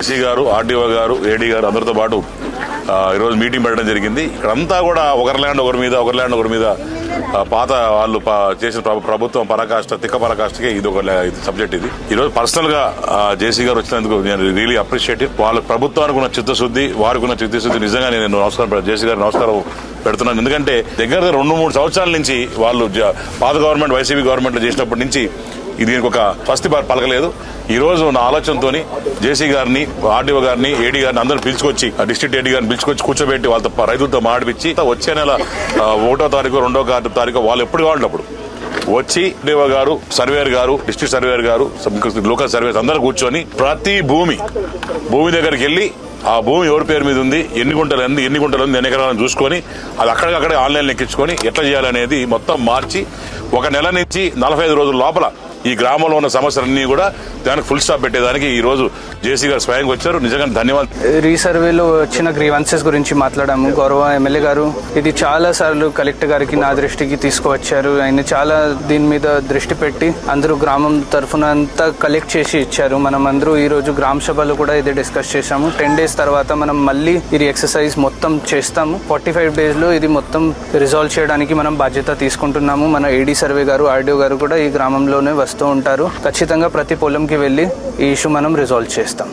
SC గారు, RDO గారు, ఏడీ గారు అందరితో పాటు ఈరోజు మీటింగ్ పెట్టడం జరిగింది. ఇక్కడంతా కూడా ఒకరి ల్యాండ్ ఒకరి మీద పాత వాళ్ళు చేసిన ప్రభుత్వం పరాకాష్ట, తిక్క పరాకాష్టకి ఇది ఒక సబ్జెక్ట్. ఇది ఈరోజు పర్సనల్ గా జేసీ గారు వచ్చినందుకు నేను రియలీ అప్రిషియేటివ్. వాళ్ళ ప్రభుత్వానికి ఉన్న చిత్తశుద్ధి, వారికి ఉన్న చిత్తశుద్ధి నిజంగా నేను నమస్కారం జేసీ గారు నమస్కారం పెడుతున్నాను. ఎందుకంటే దగ్గర 2-3 సంవత్సరాల నుంచి వాళ్ళు పాత గవర్నమెంట్ వైసీపీ గవర్నమెంట్ చేసినప్పటి నుంచి దీనికి ఒక స్వస్తి పలకలేదు. ఈ రోజు నా ఆలోచనతో జేసీ గారిని, ఆర్డీఓ గారిని, ఏడీ గారిని అందరూ పిలుచుకొచ్చి, డిస్ట్రిక్ట్ ఏడీ గారిని పిలుచుకొచ్చి కూర్చోబెట్టి వాళ్ళతో రైతులతో మాడిపించి వచ్చే నెల 1వ తారీఖు 2వ తారీఖు వాళ్ళు ఎప్పుడు కావాలన్నప్పుడు వచ్చి ఆర్డీఓ గారు, సర్వేయర్ గారు, డిస్ట్రిక్ట్ సర్వేయర్ గారు, లోకల్ సర్వేయర్స్ అందరూ కూర్చొని ప్రతి భూమి దగ్గరికి వెళ్లి ఆ భూమి ఎవరి పేరు మీద ఉంది, ఎన్ని గుంటలు ఉంది, ఎన్ని ఎకరాలను చూసుకొని అది అక్కడికక్కడే ఆన్లైన్ ఎక్కించుకొని ఎట్లా చేయాలనేది మొత్తం మార్చి 1 నెల నుంచి 45 రోజుల లోపల ఈ గ్రామంలో ఉన్న సమస్యలన్నీ కూడా దానికి ఫుల్ స్టాప్ పెట్టేదానికి ఈ రోజు జేసీ గారు స్వయంగా వచ్చారు. నిజంగా ధన్యవాదాలు. రీసర్వేలో వచ్చిన గ్రీవెన్సెస్ గురించి మాట్లాడాము. గౌరవ ఎమ్మెల్యే గారు ఇది చాలా సార్లు కలెక్టర్ గారికి, నా దృష్టికి తీసుకువచ్చారు. ఆయన చాలా దీని మీద దృష్టి పెట్టి అందరూ గ్రామం తరఫున అంతా కలెక్ట్ చేసి ఇచ్చారు. మనం అందరూ ఈ రోజు గ్రామ సభలో కూడా ఇదే డిస్కస్ చేశాము. 10 days తర్వాత మనం మళ్ళీ ఇది ఎక్సర్సైజ్ మొత్తం చేస్తాము. 45 days లో ఇది మొత్తం రిజాల్వ్ చేయడానికి మనం బాధ్యత తీసుకుంటున్నాము. మన ఏడీ సర్వే గారు, ఆర్డీఓ గారు కూడా ఈ గ్రామంలోనే వస్తూ ఉంటారు. ఖచ్చితంగా ప్రతి పొలంకి వెళ్లి ఈ ఇష్యూ మనం రిజాల్వ్ చేస్తాం.